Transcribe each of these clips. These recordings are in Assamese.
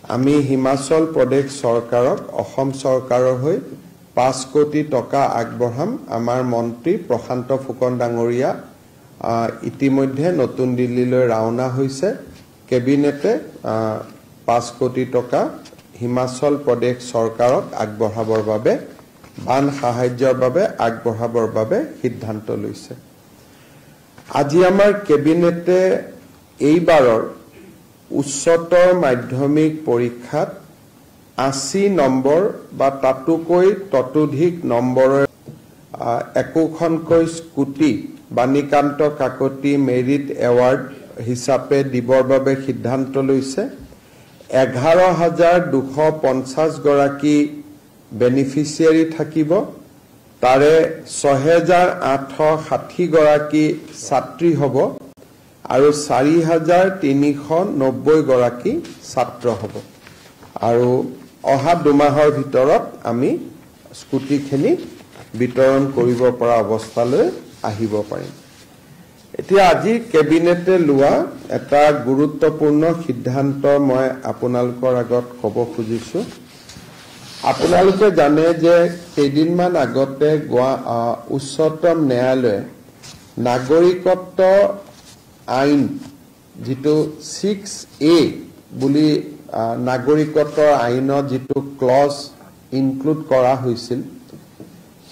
আমি হিমাচল প্ৰদেশ চৰকাৰক অসম চৰকাৰৰ হৈ 5 কোটি টকা আগবঢ়াম আমাৰ মন্ত্ৰী প্ৰশান্ত ফুকন ডাঙৰীয়া ইতিমধ্যে নতুন দিল্লীলৈ ৰাওনা হৈছে কেবিনেটে 5 কোটি টকা হিমাচল প্ৰদেশ চৰকাৰক আগবঢ়াবৰ বাবে বান সাহায্যৰ বাবে আগবঢ়াবৰ বাবে সিদ্ধান্ত লৈছে আজি আমাৰ কেবিনেটে এইবাৰৰ উচ্চতৰ মাধ্যমিক পৰীক্ষাত 80 নম্বৰ বা তাতোকৈ ততোধিক নম্বৰৰ একোখনকৈ scooty Banikanta Kakati merit award হিচাপে দিবৰ বাবে সিদ্ধান্ত লৈছে 11250 গৰাকী বেনিফিচিয়াৰী থাকিব তাৰে 6860 গৰাকী ছাত্ৰী হ'ব আৰু 4390 গৰাকী ছাত্ৰ হ'ব আৰু অহা 2 মাহৰ ভিতৰত আমি স্কুটিখিনি বিতৰণ কৰিব পৰা অৱস্থালৈ আহিব পাৰিম এতিয়া আজি কেবিনেটে লোৱা এটা গুৰুত্বপূৰ্ণ সিদ্ধান্ত মই আপোনালোকৰ আগত ক'ব খুজিছো আপোনালোকে জানে যে কেইদিনমান আগতে উচ্চতম ন্যায়ালয়ে নাগৰিকত্ব আইন যেটো 6A বুলি নাগৰিকত্বৰ আইনত যেটো ক্লজ ইনক্লুড কৰা হৈছিল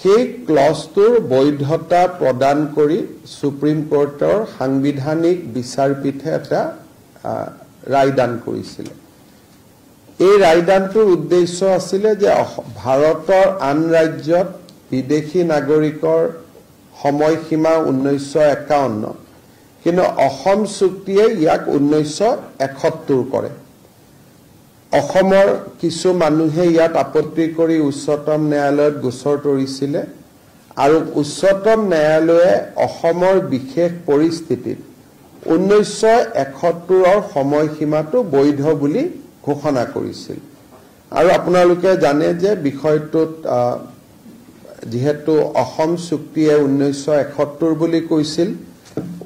সেই ক্লজটোৰ বৈধতা প্ৰদান কৰি সুপ্ৰিম কোৰ্টৰ সাংবিধানিক বিচাৰপীঠে এটা ৰায়দান কৰিছিল এই ৰায়দানটোৰ উদ্দেশ্য আছিল যে ভাৰতৰ আন ৰাজ্যত বিদেশী নাগৰিকৰ সময়সীমা 1951 কিন্তু অসম চুক্তিয়ে ইয়াক 1971 কৰে অসমৰ কিছু মানুহে ইয়াত আপত্তি কৰি উচ্চতম ন্যায়ালয়ত গোচৰ তৰিছিল আৰু উচ্চতম ন্যায়ালয়ে অসমৰ বিশেষ পৰিস্থিতিত 1971 সময়সীমাটো বৈধ বুলি ঘোষণা কৰিছিল আৰু আপোনালোকে জানে যে বিষয়টোত যেহেতু অসম চুক্তিয়ে 1971 বুলি কৈছিল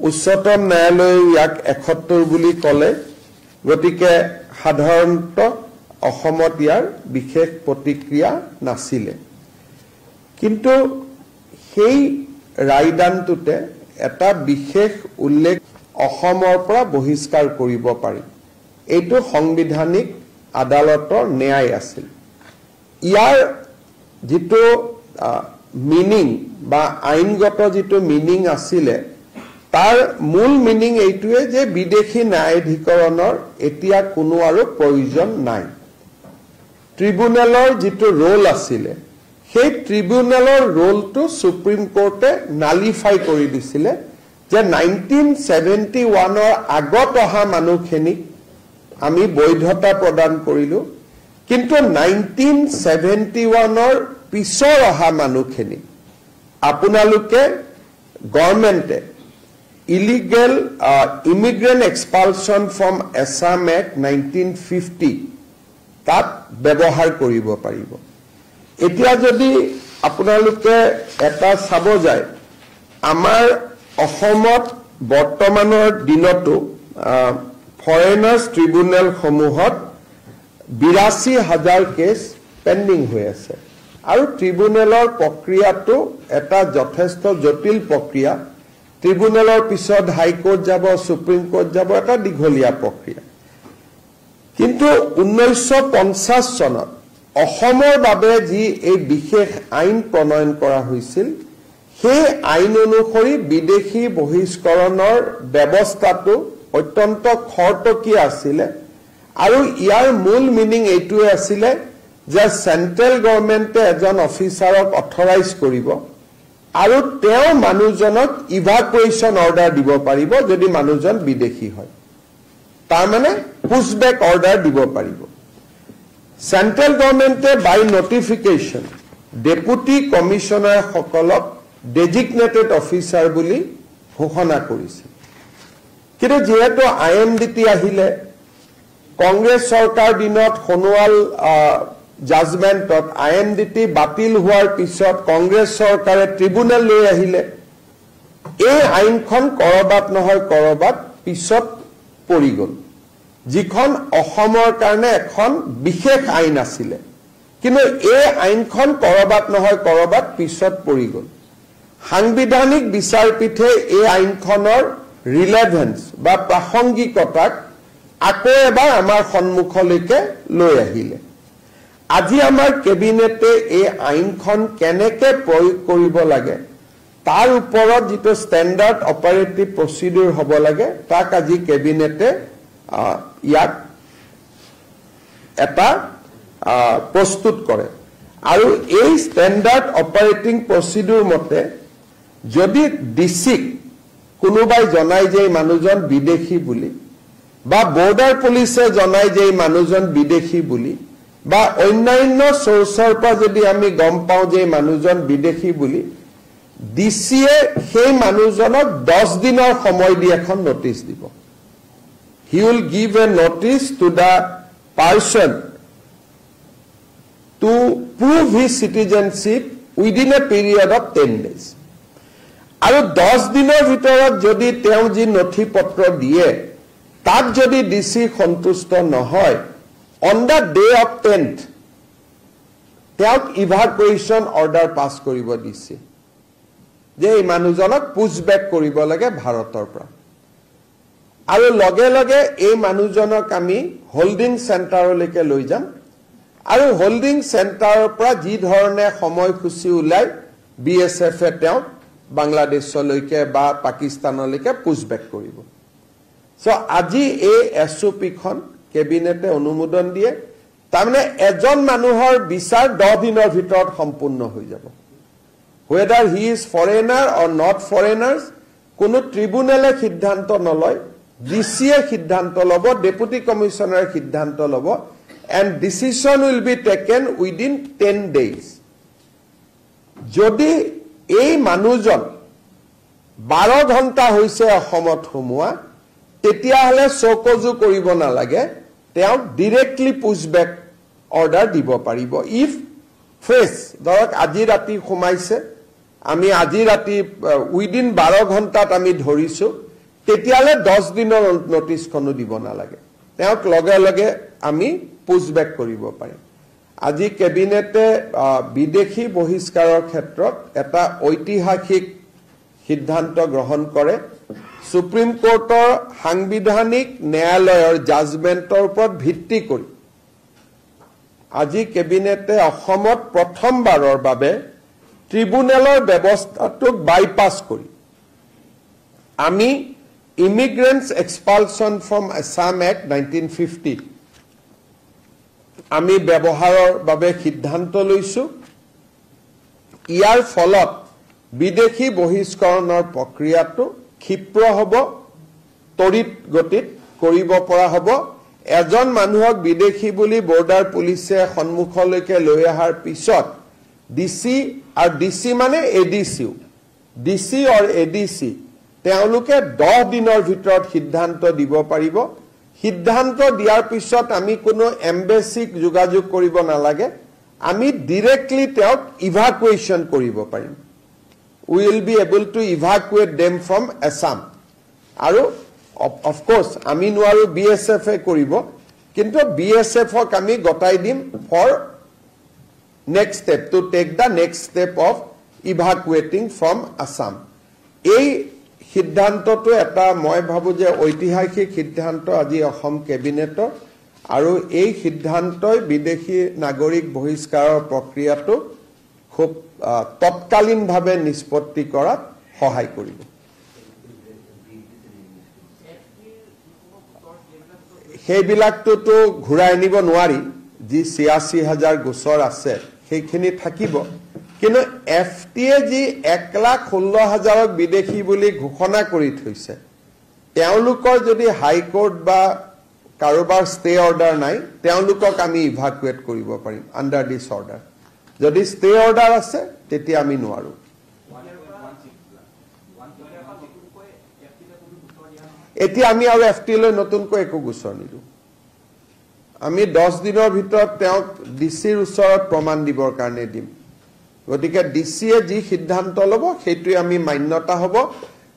উচ্চতম ন্যায়ালয়ে ইয়াক 71 বুলি ক'লে গতিকে সাধাৰণত অসমত ইয়াৰ বিশেষ প্ৰতিক্ৰিয়া নাছিল কিন্তু সেই ৰায়দানটোতে এটা বিশেষ উল্লেখ অসমৰ পৰা বহিষ্কাৰ কৰিব পাৰি এইটো সাংবিধানিক আদালতৰ ন্যায় আছিল ইয়াৰ যেটো মিনিং বা আইনগত যেটো মিনিং আছিল তাৰ মূল মিনিং এইটোৱে যে বিদেশী ন্যায়াধিকৰণৰ এতিয়া কোনো আৰু প্ৰয়োজন নাই ট্ৰিব্যুনেলৰ যেটো ৰোল আছিল সেই ট্ৰিব্যুনেলৰ ৰোলটো সুপ্ৰিম কোৰ্টে নালিফাই কৰি দিছিল যে 1971 ৰ আগত অহা মানুহখিনি আমি বৈধতা প্ৰদান কৰিলো কিন্তু 1971 ৰ পিছৰ অহা মানুহখিনি আপোনালোকে গভৰ্ণমেণ্টে illegal immigrant expulsion from Assam Act 1950 তাত ব্যৱহাৰ কৰিব পাৰিব এতিয়া যদি আপোনালোকে এটা চাব যায় আমাৰ অসমত বৰ্তমানৰ দিনতো ফৰেনাৰ্ছ ট্ৰিব্যুনেল সমূহত 82000 কেছ পেন্ডিং হৈ আছে আৰু ট্ৰিব্যুনেলৰ প্ৰক্ৰিয়াটো এটা যথেষ্ট জটিল প্ৰক্ৰিয়া ট্ৰিব্যুনেলৰ পিছত হাই কোৰ্ট যাব সুপ্ৰিম কোৰ্ট যাব এটা দীঘলীয়া প্ৰক্ৰিয়া কিন্তু 1950 চনত অসমৰ বাবে যি এই বিশেষ আইন প্ৰণয়ন কৰা হৈছিল সেই আইন অনুসৰি বিদেশী বহিষ্কৰণৰ ব্যৱস্থাটো অত্যন্ত খৰতকীয়া আছিল আৰু ইয়াৰ মূল মিনিং এইটোৱে আছিল যে সেন্ট্ৰেল গভৰ্ণমেণ্টে এজন অফিচাৰক অথৰাইজ কৰিব আৰু তেও মানুহজনক ইভাকুৱেশ্যন অৰ্ডাৰ দিব পাৰিব যদি মানুহজন বিদেশী হয় তাৰ মানে পুশবেক অৰ্ডাৰ দিব পাৰিব সেন্ট্ৰেল গভৰ্ণমেণ্টে বাই নটিফিকেশ্যন ডেপুটি কমিশনাৰ সকলক ডেজিগনেটেড অফিচাৰ বুলি ঘোষণা কৰিছে কিন্তু যেহেতু আইএমডিটি আহিলে কংগ্ৰেছ চৰকাৰ দিনত খনোৱাল জাজমেন্টত আইএমডিটি বাতিল হোৱাৰ পিছত কংগ্ৰেছ চৰকাৰে ট্ৰিব্যুনেল লৈ আহিলে এই আইনখন কৰবাত নহয় কৰবাত পিছত পৰি গল যিখন অসমৰ কাৰণে এখন বিশেষ আইন আছিল কিন্তু এই আইনখন কৰবাত নহয় কৰবাত পিছত পৰি গল সাংবিধানিক বিচাৰপীঠে এই আইনখনৰ ৰিলেভেন্স বা প্ৰাসংগিকতাক আকৌ এবাৰ আমাৰ সন্মুখলৈকে লৈ আহিলে আজি আমাৰ কেবিনেটে এই আইনখন কেনেকৈ প্ৰয়োগ কৰিব লাগে তাৰ ওপৰত যেটো ষ্টেণ্ডাৰ্ড অপাৰেটিভ প্ৰচিডিউৰ হ'ব লাগে তাক আজি কেবিনেটে ইয়াক এটা প্ৰস্তুত কৰে আৰু এই ষ্টেণ্ডাৰ্ড অপাৰেটিং প্ৰচিডিউৰ মতে যদি ডিসিক কোনোবাই জনাই যে মানুহজন বিদেশী বুলি বা বৰ্ডাৰ পুলিচে জনাই যে মানুহজন বিদেশী বুলি বা অন্যান্য সোৰ্সৰ পৰা যদি আমি গম পাও যে মানুহজন বিদেশী বুলি ডিসিয়ে সেই মানুহজনক 10 দিনৰ সময় দি এখন নোটিস দিব he will give a notice to the person to prove his citizenship within a period of 10 days আৰু 10 দিনৰ ভিতৰত যদি তেওঁ যি নথিপত্ৰ দিয়ে তাত যদি ডিসি সন্তুষ্ট নহয় on the day of 10th তেওঁক ইভাকুৱেশ্যন অৰ্ডাৰ পাস কৰিব দিছে যে এই মানুহজনক পুছবেক কৰিব লাগে ভাৰতৰ পৰা আৰু লগে লগে এই মানুহজনক আমি হোল্ডিং সেন্টাৰলৈকে লৈ যাম আৰু হোল্ডিং সেন্টাৰৰ পৰা যি ধৰণে সময়সূচী উলাই বিএসএফ এ তেওঁক বাংলাদেশলৈকে বা পাকিস্তানলৈকে পুছবেক কৰিব সো আজি এই এসওপিখন কেবিনেটে অনুমোদন দিয়ে তাৰমানে এজন মানুহৰ বিচাৰ 10 দিনৰ ভিতৰত সম্পূৰ্ণ হৈ যাব whether he is foreigner or not foreigners কোনো ট্ৰিবিউনেলে সিদ্ধান্ত নলয় ডিসিয়ে সিদ্ধান্ত লব ডেপুটি কমিশনাৰ সিদ্ধান্ত লব and decision will be taken within 10 days যদি এই মানুহজন 12 ঘণ্টা হৈছে অসমত হুমুৱা তেতিয়া হলে চকজু কৰিব নালাগে তেওঁ ডাইৰেক্টলি পুছবেক অৰ্ডাৰ দিব পাৰিব ইফ ফ্ৰেছ ধৰক আজি ৰাতি খুমাইছে আমি আজি ৰাতি উইদিন 12 ঘণ্টাত আমি ধৰিছো তেতিয়ালে 10 দিনৰ নোটিছখনো দিব নালাগে তেওঁক লগে লগে আমি পুছবেক কৰিব পাৰিম আজি কেবিনেটে বিদেশী বহিষ্কাৰৰ ক্ষেত্ৰত এটা ঐতিহাসিক সিদ্ধান্ত গ্ৰহণ কৰে সুপ্ৰিম কোৰ্টৰ সাংবিধানিক ন্যায়ালয়ৰ জাজমেন্টৰ ওপৰত ভিত্তি কৰি আজি কেবিনেটে অসমত প্ৰথমবাৰৰ বাবে ট্ৰিবিউনেলৰ ব্যৱস্থাটোক বাইপাস কৰি আমি ইমিগ্ৰেন্টছ এক্সপালছন ফ্ৰম আসাম এক্ট 1950 আমি ব্যৱহাৰৰ বাবে সিদ্ধান্ত লৈছো ইয়াৰ ফলত বিদেশী বহিষ্কৰণৰ প্ৰক্ৰিয়াটো ক্ষিপ্ৰ হ'ব তৰিত গতিত কৰিব পৰা হ'ব এজন মানুহক বিদেশী বুলি বৰ্ডাৰ পুলিচে সন্মুখলৈকে লৈ আহাৰ পিছত ডিসি আৰু ডিসি মানে এডিসি ডিসি অৰ এডিসি তেওঁলোকে 10 দিনৰ ভিতৰত সিদ্ধান্ত দিব পাৰিব সিদ্ধান্ত দিয়াৰ পিছত আমি কোনো এমবেসিক যোগাযোগ কৰিব নালাগে আমি ডাইৰেক্টলি তেওঁক ইভাকুৱেশ্যন কৰিব পাৰিম we will be able to evacuate them from Assam আৰু of course আমি নোৱাৰো BSF এ কৰিব কিন্তু BSF ক আমি গটাই দিম for next step to take the next step of evacuating from Assam এই সিদ্ধান্তটো এটা মই ভাবো যে ঐতিহাসিক সিদ্ধান্ত আজি অসম কেবিনেটৰ আৰু এই সিদ্ধান্তই বিদেশী নাগৰিক বহিষ্কাৰৰ প্ৰক্ৰিয়াটো খুব তৎকালীনভাৱে নিষ্পত্তি কৰাত সহায় কৰিব সেইবিলাকটো ঘূৰাই নিব নোৱাৰি যি ৮৬,০০০ গোচৰ আছে সেইখিনি থাকিব কিন্তু এফটিএ যি ১,১৬,০০০ক বিদেশী বুলি ঘোষণা কৰি থৈছে তেওঁলোকৰ যদি হাইকোৰ্ট বা কাৰোবাৰ ষ্টে অৰ্ডাৰ নাই তেওঁলোকক আমি ইভাকুৱেট কৰিব পাৰিম আন্ডাৰ দিস অৰ্ডাৰ যদি ষ্টে অৰ্ডাৰ আছে তেতিয়া আমি নোৱাৰো এতিয়া আমি আৰু এফটি লৈ নতুনকৈ একো গোচৰ নিদো আমি 10 দিনৰ ভিতৰত তেওঁক ডিসিৰ ওচৰত প্ৰমাণ দিবৰ কাৰণে দিম গতিকে ডিসিয়ে যি সিদ্ধান্ত লব সেইটোই আমি মান্যতা হ'ব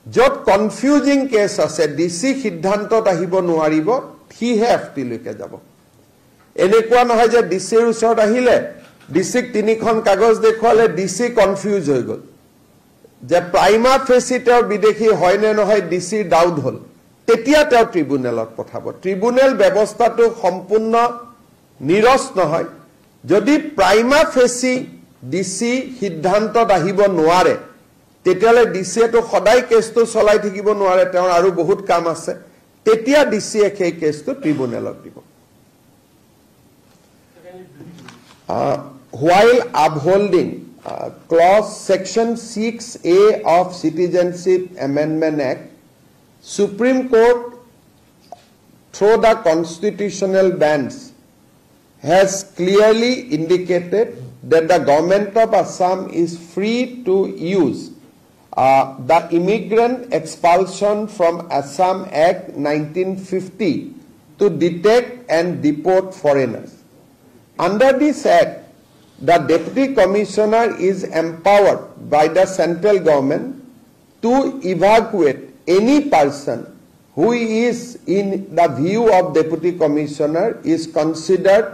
যত কনফিউজিং কেছ আছে ডিসি সিদ্ধান্তত আহিব নোৱাৰিব সিহে FT লৈকে যাব এনেকুৱা নহয় যে ডিচিৰ ওচৰত আহিলে ডিচিক তিনিখন কাগজ দেখুৱালে ডিচি কনফিউজ হৈ গ'ল যে প্ৰাইমা ফেচি তেওঁৰ বিদেশী হয় নে নহয় ডিচিৰ ডাউট হ'ল তেতিয়া তেওঁ ট্ৰিব্যুনেলত পঠাব ট্ৰিব্যুনেল ব্যৱস্থাটো সম্পূৰ্ণ নিৰস নহয় যদি প্ৰাইমা ফেচি ডিসি সিদ্ধান্তত আহিব নোৱাৰে তেতিয়ালে ডিসিটো সদায় কেছটো চলাই থাকিব নোৱাৰে তেওঁৰ আৰু বহুত কাম আছে তেতিয়া ডিসিয়ে সেই কেছটো ট্ৰিব্যুনেলত দিব while upholding clause section 6A of Citizenship Amendment Act Supreme Court through the constitutional bench has clearly indicated that the government of Assam is free to use the Immigrant Expulsion from Assam Act 1950 to detect and deport foreigners. Under this act, the Deputy Commissioner is empowered by the central government to evacuate any person who is in the view of Deputy Commissioner is considered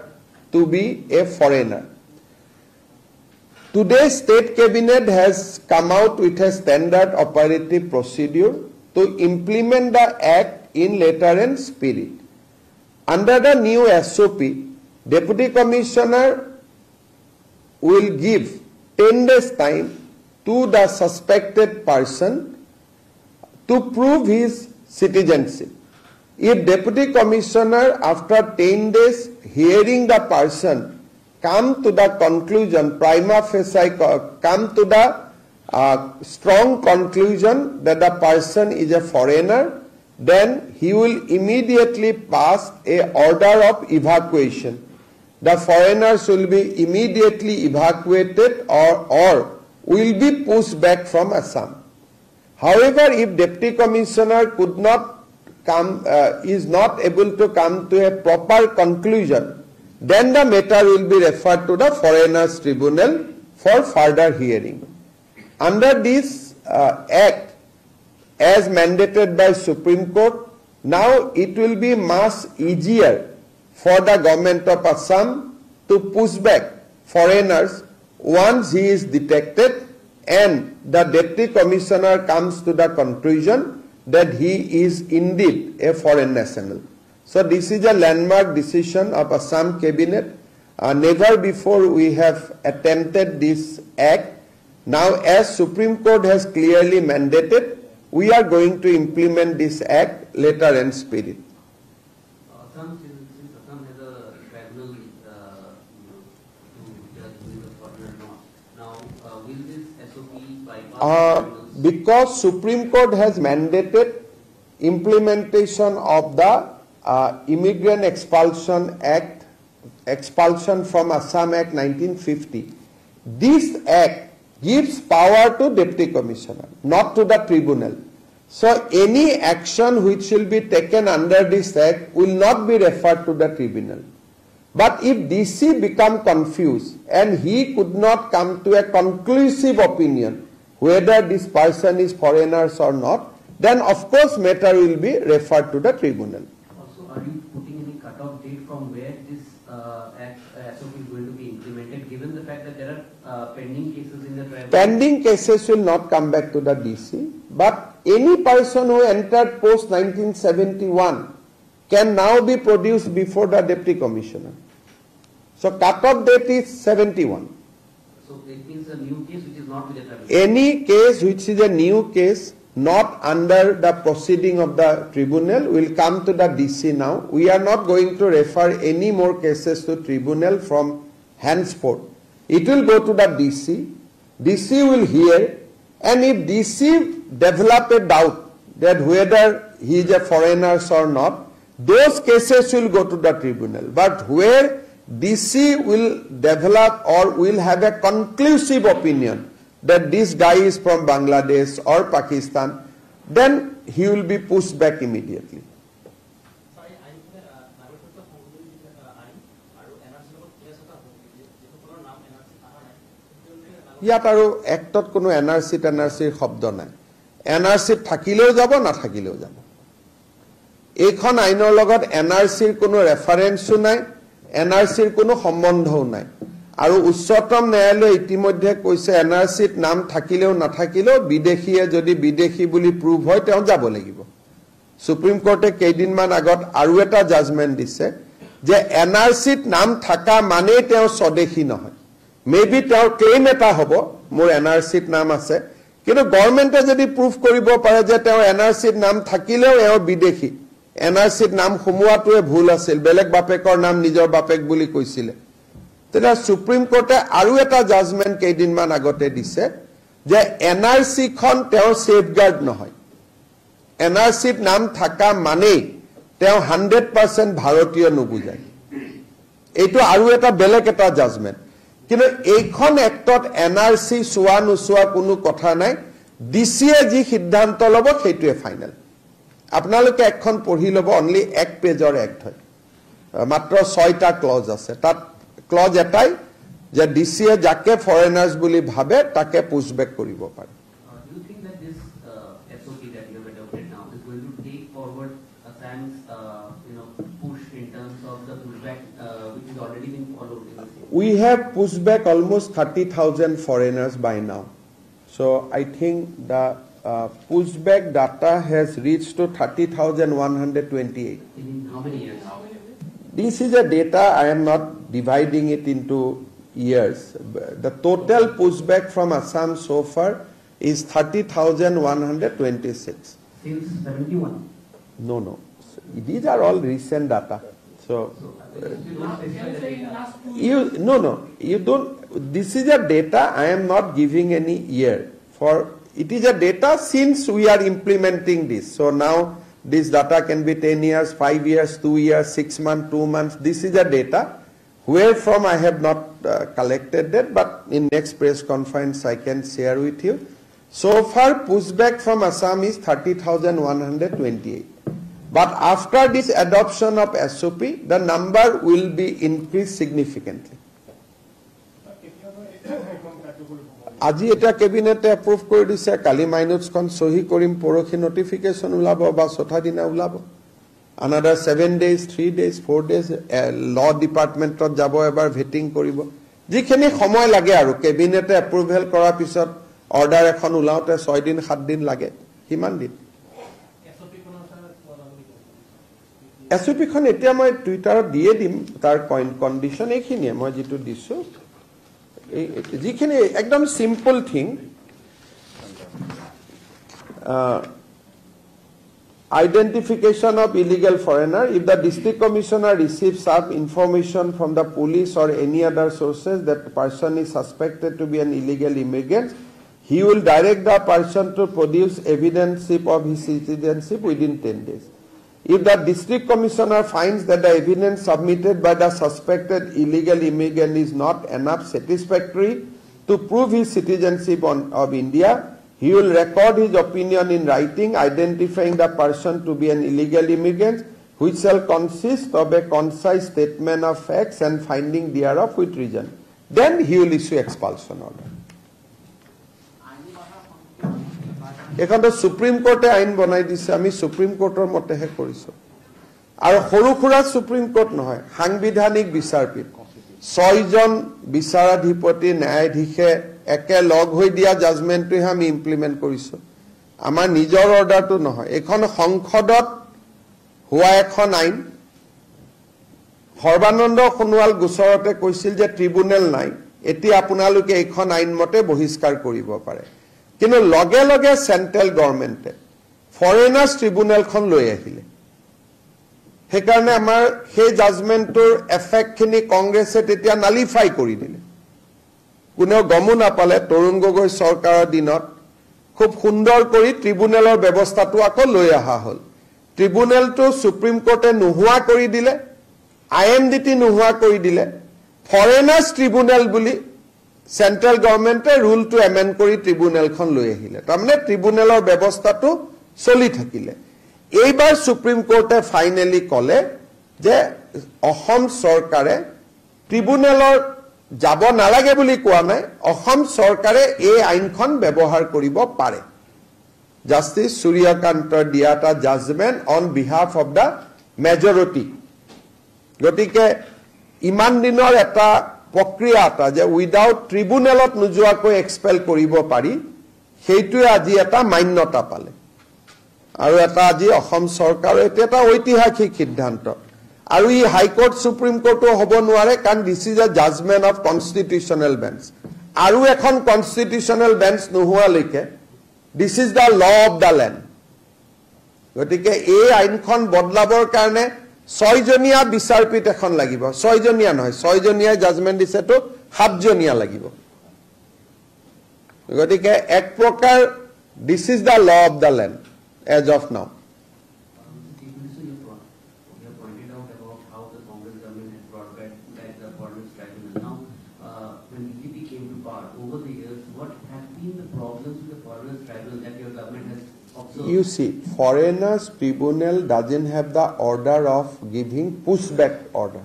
to be a foreigner. Today, State Cabinet has come out with a standard operative procedure to implement the Act in letter and spirit. Under the new SOP, Deputy Commissioner will give 10 days time to the suspected person to prove his citizenship. If Deputy Commissioner after 10 days hearing the person come to the conclusion, prima facie come to the strong conclusion that the person is a foreigner, then he will immediately pass a order of evacuation. The foreigners will be immediately evacuated or will be pushed back from Assam. However, if Deputy Commissioner could not come, is not able to come to a proper conclusion, then the matter will be referred to the Foreigners Tribunal for further hearing. Under this Act, as mandated by Supreme Court, now it will be much easier for the government of Assam to push back foreigners once he is detected and the Deputy Commissioner comes to the conclusion that he is indeed a foreign national. So this is a landmark decision of Assam Cabinet. Never before we have attempted this act. Now as Supreme Court has clearly mandated, we are going to implement this act letter and spirit. Since Assam has a tribunal to judge who is a foreigner or not, now will this SOP bypass because Supreme Court has mandated implementation of the Immigrant Expulsion Act, Expulsion from Assam Act 1950. This act gives power to Deputy Commissioner, not to the tribunal. So any action which will be taken under this act will not be referred to the tribunal. But if DC become confused and he could not come to a conclusive opinion whether this person is foreigners or not, then of course matter will be referred to the tribunal. Also, are you putting any cut-off date from where this SOP is going to be implemented, given the fact that there are pending cases in the tribunal? Pending cases will not come back to the DC, but any person who entered post 1971 can now be produced before the Deputy Commissioner. So cut-off date is 71. So it means a new case which is not with the tribunal. Any case which is a new case not under the proceeding of the tribunal will come to the DC now. We are not going to refer any more cases to tribunal from henceforth. It will go to the DC. DC will hear, and if DC develop a doubt that whether he is a foreigner or not, those cases will go to the tribunal. But where DC will develop or will have a conclusive opinion that this guy is from Bangladesh or Pakistan, then he will be pushed back immediately. ইয়াত আৰু এক্টত কোনো এনআৰসি শব্দ নাই এনআৰসি থাকিলেও যাব না থাকিলেও যাব এইখন আইনৰ লগত এনআৰচিৰ কোনো ৰেফাৰেন্সও নাই এনআৰচিৰ কোনো সম্বন্ধও নাই আৰু উচ্চতম ন্যায়ালয়ে ইতিমধ্যে কৈছে এনআৰচিত নাম থাকিলেও নাথাকিলেও বিদেশীয়ে যদি বিদেশী বুলি প্ৰুভ হয় তেওঁ যাব লাগিব সুপ্ৰিম কোৰ্টে কেইদিনমান আগত আৰু এটা জাজমেন্ট দিছে যে এনআৰচিত নাম থাকা মানে তেওঁ স্বদেশী নহয় মেবি তেওঁৰ ক্লেইম এটা হ'ব মোৰ এনআৰচিত নাম আছে কিন্তু গভৰ্ণমেণ্টে যদি প্ৰুভ কৰিব পাৰে যে তেওঁ এনআৰচিত নাম থাকিলেও এও বিদেশী এনআৰচিত নাম সোমোৱাটোৱে ভুল আছিল বেলেগ বাপেকৰ নাম নিজৰ বাপেক বুলি কৈছিলে তেতিয়া সুপ্ৰিম কোৰ্টে আৰু এটা জাজমেন্ট কেইদিনমান আগতে দিছে যে এনআৰচি খন তেওঁ সেফগাৰ্ড নহয় এনআৰচিত নাম থাকা মানে তেওঁ 100% ভাৰতীয় নুবুজায় এইটো আৰু এটা বেলেগ এটা জাজমেন্ট কিন্তু এইখন এক্টত এনআৰচি চোৱা নোচোৱা কোনো কথা নাই ডিসিয়ে যি সিদ্ধান্ত ল'ব সেইটোৱে ফাইনেল আপোনালোকে এখন পঢ়ি ল'ব অনলি এক পেজৰ এক্ট হয় মাত্ৰ 6টা ক্লজ আছে তাত ক্লজ এটাই যে ডিসিয়ে যাকে ফৰেনাৰ্স বুলি ভাবে তাকে পুশবেক কৰিব পাৰে Do you think that this SOP that you have adopted now is going to take forward Assam's push in terms of the pushback which is already been followed in the state? We have pushed back almost 30,000 foreigners by now. So I think the pushback data has reached to 30,128. In how many years? This is a data, I am not dividing it into years. The total pushback from Assam so far is 30,126. Since 71? No. These are all recent data. So you don't. This is a data. I am not giving any year. For it is a data since we are implementing this. So now this data can be 10 years, 5 years, 2 years, 6 months, 2 months. This is a data. Where from I have not collected that, but in next press conference I can share with you. So far, pushback from Assam is 30,128. But after this adoption of SOP, the number will be increased significantly. আজি এটা কেবিনেটে এপ্ৰুভ কৰি দিছে কালি মাইনুটছখন সহি কৰিম পৰখি নটিফিকেশন উলাব বা চথা দিনা উলাব another 7 days 3 days 4 days law departmentত যাব এবাৰ ভেটিং কৰিব যিখিনি সময় লাগে আৰু কেবিনেটে এপ্ৰুভেল কৰাৰ পিছত অৰ্ডাৰ এখন উলাওতে 6 দিন 7 দিন লাগে কিমান দিন SOP খন এতিয়া মই টুইটাৰত দিয়ে দিম তাৰ কন্ডিশন এইখিনিয়ে মই যেটো দিছো যিখিনি একদম simple thing identification of illegal foreigner if the district commissioner receives some information from the police or any other sources that the person is suspected to be an illegal immigrant he will direct the person to produce evidence of his citizenship within 10 days if the district commissioner finds that the evidence submitted by the suspected illegal immigrant is not enough satisfactory to prove his citizenship of India he will record his opinion in writing identifying the person to be an illegal immigrant which shall consist of a concise statement of facts and finding thereof with reason then he will issue expulsion order এখন তো সুপ্রিম কোর্টে আইন বনাই দিছে আমি সুপ্রিম কোৰ্টৰ মতেহে কৰিছো আৰু সৰুখুৰা সুপ্ৰিম কোৰ্ট নহয় সাংবিধানিক বিচাৰপীঠ 6 জন বিচাৰাধিপতি ন্যায়াধীশে একে লগ হৈ দিয়া জাজমেন্টটো আমি ইমপ্লিমেন্ট কৰিছো আমাৰ নিজৰ অৰ্ডাৰটো নহয় এখন সংসদত হোৱা এখন আইন সৰ্বানন্দ সোণোৱাল গোচৰতে কৈছিল যে ট্ৰিব্যুনেল নাই এতিয়া আপোনালোকে এখন আইন মতে বহিষ্কাৰ কৰিব পাৰে কিন্তু লগে লগে সেন্ট্ৰাল গভৰ্নমেন্টে ফৰেনাৰ্স ট্ৰিব্যুনেলখন লৈ আহিলে হেকাৰণে আমাৰ সেই জাজমেন্টৰ এফেক্টখিনি কংগ্ৰেছে তেতিয়া নালিফাই কৰি দিলে কোনেও গমো নাপালে তৰুণ গগৈ চৰকাৰৰ দিনত খুব সুন্দৰ কৰি ট্ৰিব্যুনেলৰ ব্যৱস্থাটো আকৌ লৈ আহা হল ট্ৰিব্যুনেলটো সুপ্ৰিম কোৰ্টে নোহোৱা কৰি দিলে আইএমডিটি নোহোৱা কৰি দিলে ফৰেনাৰ্স ট্ৰিব্যুনেল বুলি সেন্ট্ৰাল গভৰ্নমেন্টে ৰুল টু এমেন্ড কৰি ট্ৰিব্যুনেলখন লৈ আহিলে তাৰমানে ট্ৰিব্যুনেলৰ ব্যৱস্থাটো চলি থাকিলে এইবাৰ সুপ্ৰিম কোৰ্টে ফাইনালি কলে যে অসম চৰকাৰে ট্ৰিব্যুনেলৰ যাব নালাগে বুলি কোৱা নাই অসম চৰকাৰে এই আইনখন ব্যৱহাৰ কৰিব পাৰে Justice Suryakantar দিয়া এটা judgment on behalf of the majority. গতিকে ইমান দিনৰ এটা প্ৰক্ৰিয়া এটা যে উইদাউট ট্ৰিব্যুনেলত নোযোৱাকৈ এক্সপেল কৰিব পাৰি সেইটোৱে আজি এটা মান্যতা পালে আৰু এটা আজি অসম চৰকাৰৰ এটা ঐতিহাসিক সিদ্ধান্ত আৰু ই হাইকোৰ্ট সুপ্ৰিম কোৰ্টো হ'ব নোৱাৰে কাৰণ this is a judgment of constitutional bench আৰু এখন কনস্টিটিউশনাল বেঞ্চ নোহোৱালৈকে this is the law of the land গতিকে এই আইনখন বদলাবৰ কাৰণে 6 জনীয়া বিচাৰপীঠ এখন লাগিব 6 জনীয়া নহয় 6 জনীয়া জাজমেন্ট দিছে তো 7 জনীয়া লাগিব গতিকে এক প্ৰকাৰ this is the law of the land as of now. When BJP came to power over the years, what have been the problems with the foreigners tribunal that your government has observed? You see, foreigners tribunal doesn't have the order of giving pushback order.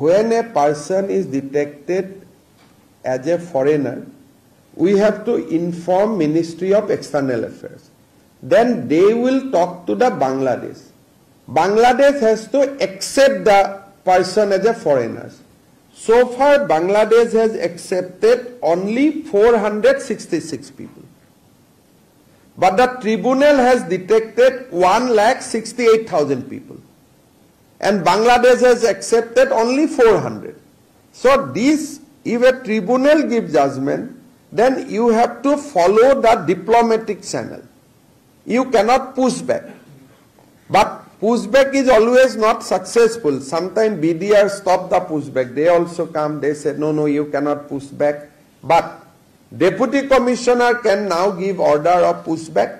When a person is detected as a foreigner, we have to inform Ministry of External Affairs. Then they will talk to the Bangladesh. Bangladesh has to accept the person as a foreigner. So far, Bangladesh has accepted only 466 people. But the tribunal has detected 1,68,000 people. And Bangladesh has accepted only 400. So this, if a tribunal gives judgment, then you have to follow the diplomatic channel. You cannot push back. But pushback is always not successful. Sometimes BDR stop the pushback. They also come, they say, no, you cannot push back. But Deputy Commissioner can now give order of pushback.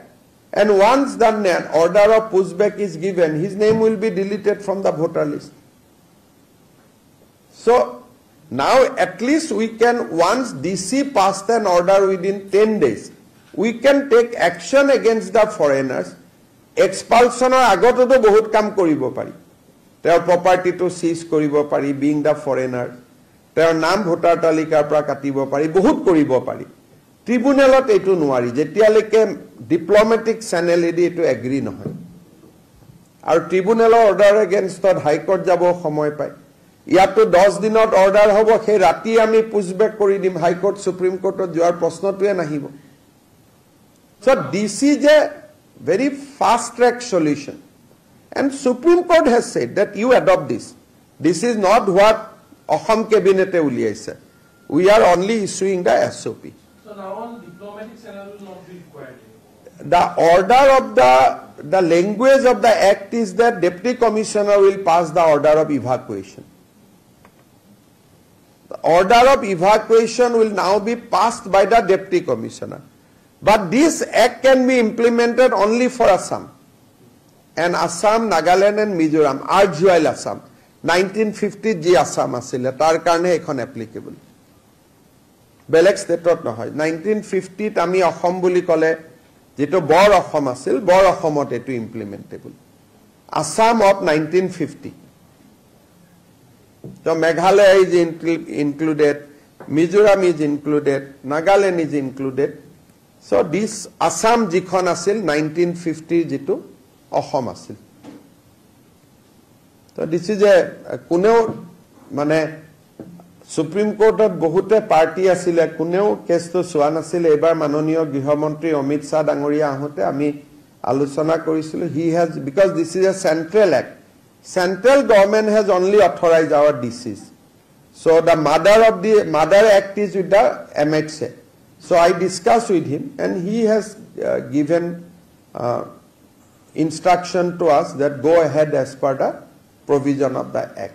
And once the order of pushback is given, his name will be deleted from the voter list. So now at least we can, once DC passed an order within 10 days, we can take action against the foreigners. Expulsion agoto to bahut kam koribo pari. Their property to seize koribo pari, being the foreigner. Their naam voter talikar pra katibo pari, bahut koribo pari. Tribunalot etu nuari, jetialeke diplomatic channel edi etu agree nohoy. Aru tribunal order against high court jabo samoy pai. Yato 10 dinot order hobo, he rati ami pushback kori dim high court supreme court joar prosnotue nahibo. So this is a very fast track solution. And Supreme Court has said that you adopt this. This is not what Assam cabinet said. We are only issuing the SOP. So now on diplomatic channel will not be required anymore. The order of the language of the act is that Deputy Commissioner will pass the order of evacuation. The order of evacuation will now be passed by the Deputy Commissioner. But this act can be implemented only for Assam. And Assam, Nagaland and Mizoram, Arjual Assam. 1950 G Assam asile, tar karne ekhon applicable. Belek state nohoy. 1950 ami Assam buli kole, jito bor Assam asil, bor Assamot etu implementable. Assam of 1950. So Meghalaya is included, Mizoram is included, Nagaland is included. So this Assam jikhon asil 1950 jitu Assam asil. So this is a kuneo mane Supreme Court of bahute party asile kuneo case to soan asile ebar manoniyo Griha Mantri Amit Shah Dangoria ahote ami alochona korisilu. He has, because this is a central act, central government has only authorized our DCs. So the mother act is with the MHA. So I discussed with him and he has given instruction to us that go ahead as per the provision of the act.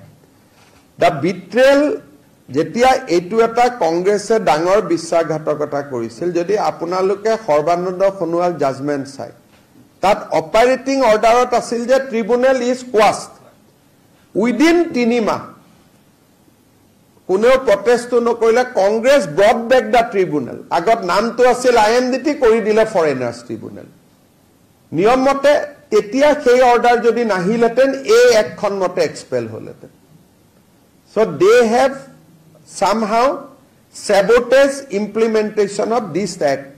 The betrayal, jetia etu eta Congress dangor biswaghatakota korisil, jodi apunaloke Sarbananda Sonowal judgment sai. That operating order asil je tribunal is quashed within 3 মাহ. Kuneo protest to no koila, Congress brought back the tribunal. Agot naam to asil IMDT kori dile foreigners tribunal. Niyom mote tetia সেই order jodi nahileten ei ekkhon mote expel holeten. So they have somehow sabotaged implementation of this act.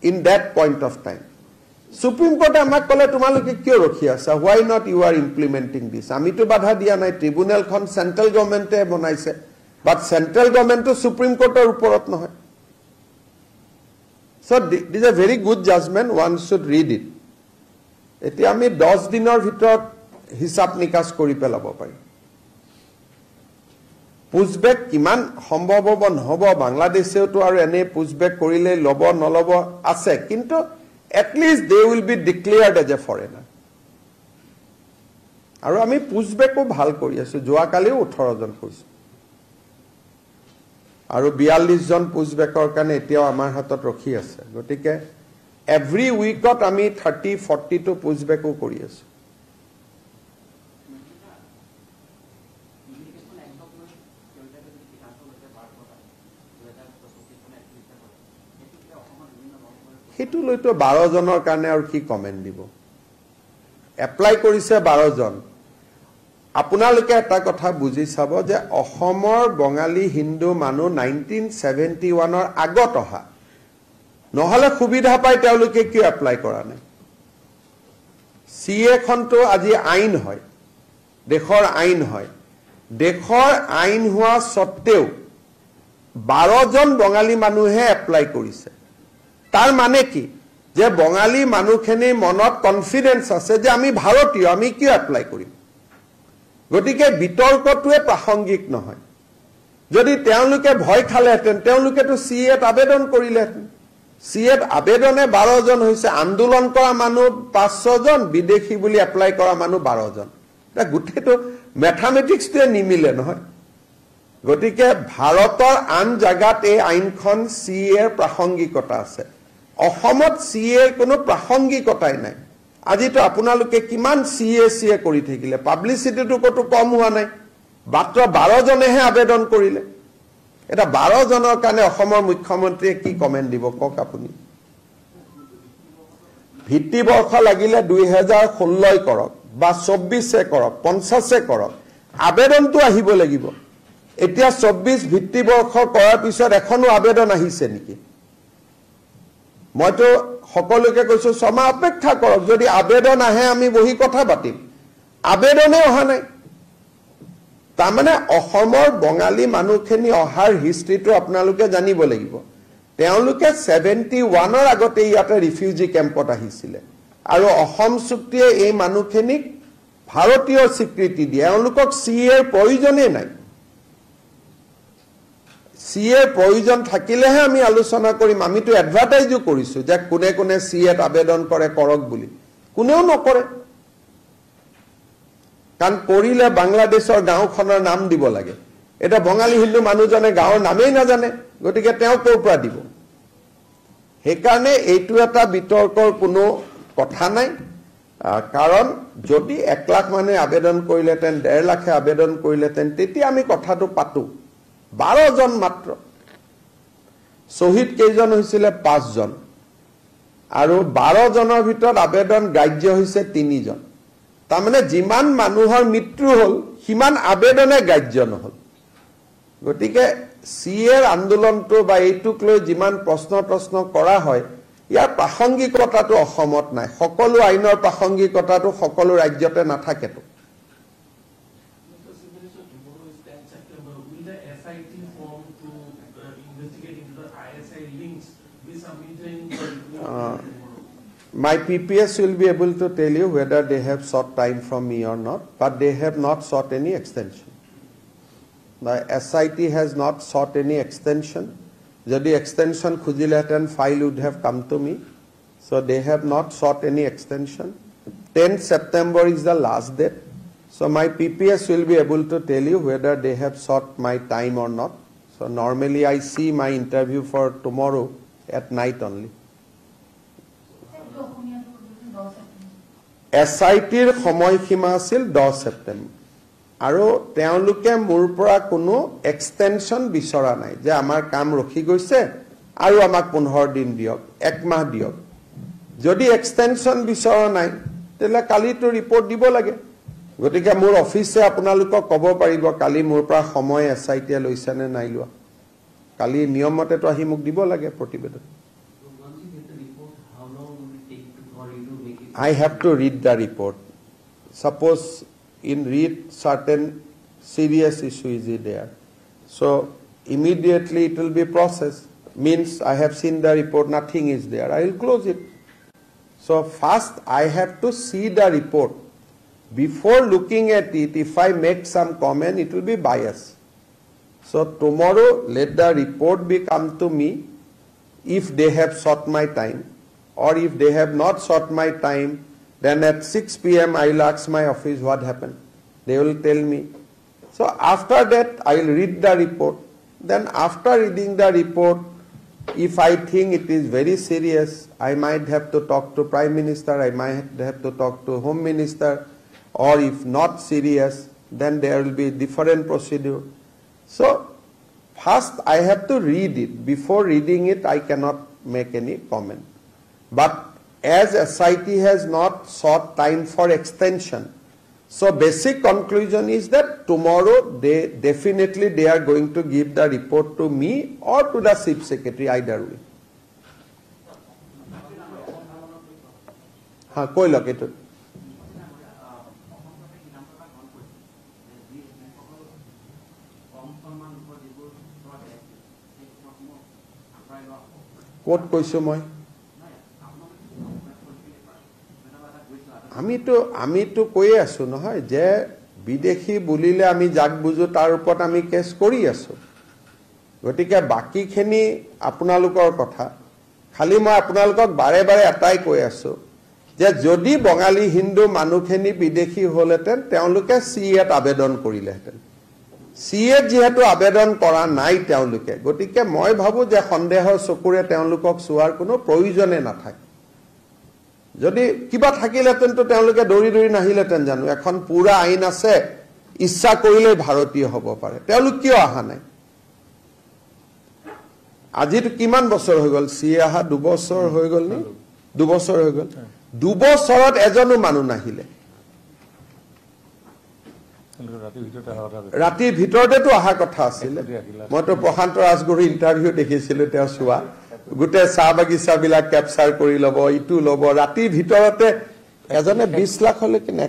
in that point of time. Supreme Court আমাক কলে তোমালোকে কিয় ৰখি আছা, why not you are implementing this? আমিতো বাধা দিয়া নাই, ট্ৰিবিউনেলখন সেন্ট্ৰেল গভৰ্ণমেণ্টে বনাইছে, but central government to Supreme Court ওপৰত নহয়. So this is a very good judgment, one should read it. এতিয়া আমি 10 দিনৰ ভিতৰত হিসাব নিকাশ কৰি পেলাব পাৰি. পুজবেক কিমান সম্ভৱ হ'ব নহ'ব, বাংলাদেশেওতো আৰু এনে পুজবেক কৰিলে ল'ব নল'ব আছে, কিন্তু at least they will be declared as a foreigner. আৰু আমি পুজবেকো ভাল কৰি আছো, যোৱাকালিও 18 জন কৰিছো আৰু 42 জন পুজবেকৰ কাৰণে এতিয়াও আমাৰ হাতত ৰখি আছে. গতিকে এভৰি উইকত আমি 30-40 টো পুজবেকো কৰি আছো. সেইটো লৈতো 12 জনৰ কাৰণে আৰু কি কমেন্ট দিব, এপ্লাই কৰিছে 12 জন. আপোনালোকে এটা কথা বুজি চাব যে অসমৰ বঙালী হিন্দু মানুহ 1971 আগত অহা, নহলে সুবিধা পাই তেওঁলোকে কিয় এপ্লাই কৰা নাই? CA খনটো আজি আইন হয়, দেশৰ আইন হয়, দেশৰ আইন হোৱা সত্ত্বেও 12 জন বঙালী মানুহে এপ্লাই কৰিছে. তাৰ মানে কি যে বঙালী মানুহখিনিৰ মনত কনফিডেন্স আছে যে আমি ভাৰতীয়, আমি কিয় এপ্লাই কৰিম? গতিকে বিতৰ্কটোৱে প্ৰাসংগিক নহয়. যদি তেওঁলোকে ভয় খালেহেঁতেন তেওঁলোকেতো CA ত আবেদন কৰিলেহেঁতেন. CA ত আবেদনে 12 জন হৈছে, আন্দোলন কৰা মানুহ 500 জন, বিদেশী বুলি এপ্লাই কৰা মানুহ 12 জন. এটা গোটেইটো মেথামেটিক্সটোৱে নিমিলে নহয়. গতিকে ভাৰতৰ আন জাগাত এই আইনখন CA ৰ প্ৰাসংগিকতা আছে, অসমত CA ৰ কোনো প্ৰাসংগিকতাই নাই. আজিতো আপোনালোকে কিমান CA কৰি থাকিলে, পাব্লিচিটিটো কতো কম হোৱা নাই, মাত্ৰ 12 জনেহে আবেদন কৰিলে. এটা 12 জনৰ কাৰণে অসমৰ মুখ্যমন্ত্ৰীয়ে কি কমেন্ট দিব কওক আপুনি? ভিত্তিবৰ্ষ লাগিলে 2016 কৰক বা 24 কৰক, 50 কৰক, আবেদনটো আহিব লাগিব. এতিয়া 24 ভিত্তিবৰ্ষ কৰাৰ পিছত এখনো আবেদন আহিছে নেকি? মইতো সকলোকে কৈছো 6 মাহ অপেক্ষা কৰক, যদি আবেদন আহে আমি বহি কথা পাতিম. আবেদনে অহা নাই. তাৰমানে অসমৰ বঙালী মানুহখিনি অহাৰ হিষ্ট্ৰীটো আপোনালোকে জানিব লাগিব. তেওঁলোকে 71 আগতে ইয়াতে ৰিফিউজি কেম্পত আহিছিলে আৰু অসম চুক্তিয়ে এই মানুহখিনিক ভাৰতীয় স্বীকৃতি দিয়ে. তেওঁলোকক CA ৰ প্ৰয়োজনেই নাই. CA ৰ প্ৰয়োজন থাকিলেহে আমি আলোচনা কৰিম. আমিতো এডভাৰটাইজো কৰিছো যে কোনে কোনে CA ত আবেদন কৰে কৰক বুলি, কোনেও নকৰে. কাৰণ কৰিলে বাংলাদেশৰ গাঁওখনৰ নাম দিব লাগে. এটা বঙালী হিন্দু মানুহজনে গাঁৱৰ নামেই নাজানে, গতিকে তেওঁ ক'ৰ পৰা দিব? সেইকাৰণে এইটো এটা বিতৰ্কৰ কোনো কথা নাই. কাৰণ যদি 1 লাখ মানুহে আবেদন কৰিলেহেঁতেন, 1.5 লাখে আবেদন কৰিলেহেঁতেন, তেতিয়া আমি কথাটো পাতো. 12 জন মাত্ৰ. শ্বহীদ কেইজন হৈছিলে? 5 জন, আৰু 12 জনৰ ভিতৰত আবেদন গ্ৰাহ্য হৈছে 3 জন. তাৰমানে যিমান মানুহৰ মৃত্যু হল সিমান আবেদনে গ্ৰাহ্য নহল. গতিকে CA ৰ আন্দোলনটো বা এইটোক লৈ যিমান প্ৰশ্ন কৰা হয়, ইয়াৰ প্ৰাসংগিকতাটো অসমত নাই. সকলো আইনৰ প্ৰাসংগিকতাটো সকলো ৰাজ্যতে নাথাকেতো. My PPS will be able to tell you whether they have sought time from me or not, but they have not sought any extension. The SIT has not sought any extension. Jodi extension khujilehten file would have come to me. So they have not sought any extension. 10th September is the last date. So my PPS will be able to tell you whether they have sought my time or not. So normally I see my interview for tomorrow at night only. SIT ৰ সময়সীমা আছিল 10 ছেপ্টেম্বৰ, আৰু তেওঁলোকে মোৰ পৰা কোনো এক্সটেনশন বিচৰা নাই যে আমাৰ কাম ৰখি গৈছে আৰু আমাক 15 দিন দিয়ক, 1 মাহ দিয়ক. যদি এক্সটেনশন বিচৰা নাই তেলে কালিটো ৰিপৰ্ট দিব লাগে. গতিকে মোৰ অফিসে আপোনালোকক ক'ব পাৰিব কালি মোৰ পৰা সময় SIT লৈছে নে নাই লোৱা. কালি নিয়মতেতো আহি মোক দিব লাগে প্ৰতিবেদন. I have to read the report. Suppose in read certain serious issue is there. So immediately it will be processed. Means I have seen the report, nothing is there. I will close it. So first I have to see the report. Before looking at it, if I make some comment, it will be biased. So tomorrow let the report be come to me if they have sought my time, or if they have not sought my time, then at 6 p.m. I will ask my office what happened. They will tell me. So after that I will read the report. Then after reading the report, if I think it is very serious, I might have to talk to Prime Minister, I might have to talk to Home Minister, or if not serious, then there will be different procedure. So first I have to read it. Before reading it, I cannot make any comment. But as SIT has not sought time for extension, so basic conclusion is that tomorrow they are going to give the report to me or to the Chief Secretary, either way. हाँ कोई लगे तो कोट কৈছো মই আমিতো কৈয়ে আছো নহয় যে বিদেশী বুলিলে আমি যাক বুজো তাৰ ওপৰত আমি কেছ কৰি আছো গটিকে বাকিখিনি আপোনালোকৰ কথা খালি মই আপোনালোকক বাৰে বাৰে এটাই কৈ আছো যে যদি বঙালী হিন্দু মানুহখিনি বিদেশী হলেতেন তেওঁলোকে সিএত আবেদন কৰিলেহেতেন সিএত যেহেতু আবেদন কৰা নাই তেওঁলোকে গটিকে মই ভাবো যে সন্দেহৰ চকুৰে তেওঁলোকক চোৱাৰ কোনো প্ৰয়োজনে নাথাকে যদি কিবা থাকিলেতেন তো তেওঁলোকে দৌৰি দৌৰি নাহিলেতেন জানো এখন পুৰা আইন আছে ইচ্ছা কৰিলে ভাৰতীয় হ'ব পাৰে তেওঁলোক কিয় আহা নাই আজিটো কিমান বছৰ হৈ গল সিএ আহা 2 বছৰ হৈ গল নি 2 বছৰ হৈ গল 2 বছৰত এজনো মানুহ নাহিলে ৰাতিৰ ভিতৰতেতো আহা কথা আছিল মইতো প্ৰশান্ত ৰাজগুৰু ইন্টাৰভিউ দেখিছিলো তেওঁ চোৱা গুটে চাহ বাগিচা বিলাক ক্যাপচাৰ কৰি লব ইটু লব ৰাতিৰ ভিতৰতে এজনে 20 লাখ হলে কিনে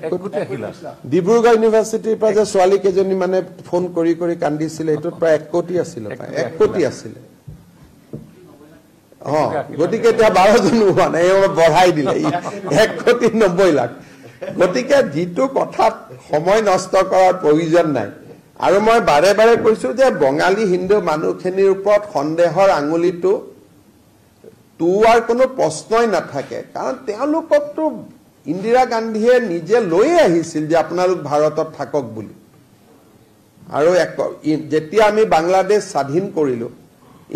ডিব্ৰুগড় ইউনিভাৰ্চিটিৰ পৰা যে ছোৱালী কেজনী মানে ফোন কৰি কৰি কান্দিছিল এটোত প্ৰায় 1 কোটি আছিল 1 কোটি আছিল গতিকে এটা 12 জন হোৱা নাই বঢ়াই দিলে 1 কোটি 90 লাখ গতিকে যিটো কথা সময় নষ্ট কৰাৰ প্ৰয়োজন নাই আৰু মই বাৰে বাৰে কৈছো যে বঙালী হিন্দু মানুহখিনিৰ ওপৰত সন্দেহৰ আঙুলিটো তোৱাৰ কোনো প্ৰশ্নই নাথাকে কাৰণ তেওঁলোককতো ইন্দিৰা গান্ধীয়ে নিজে লৈ আহিছিল যে আপোনালোক ভাৰতত থাকক বুলি আৰু যেতিয়া আমি বাংলাদেশ স্বাধীন কৰিলো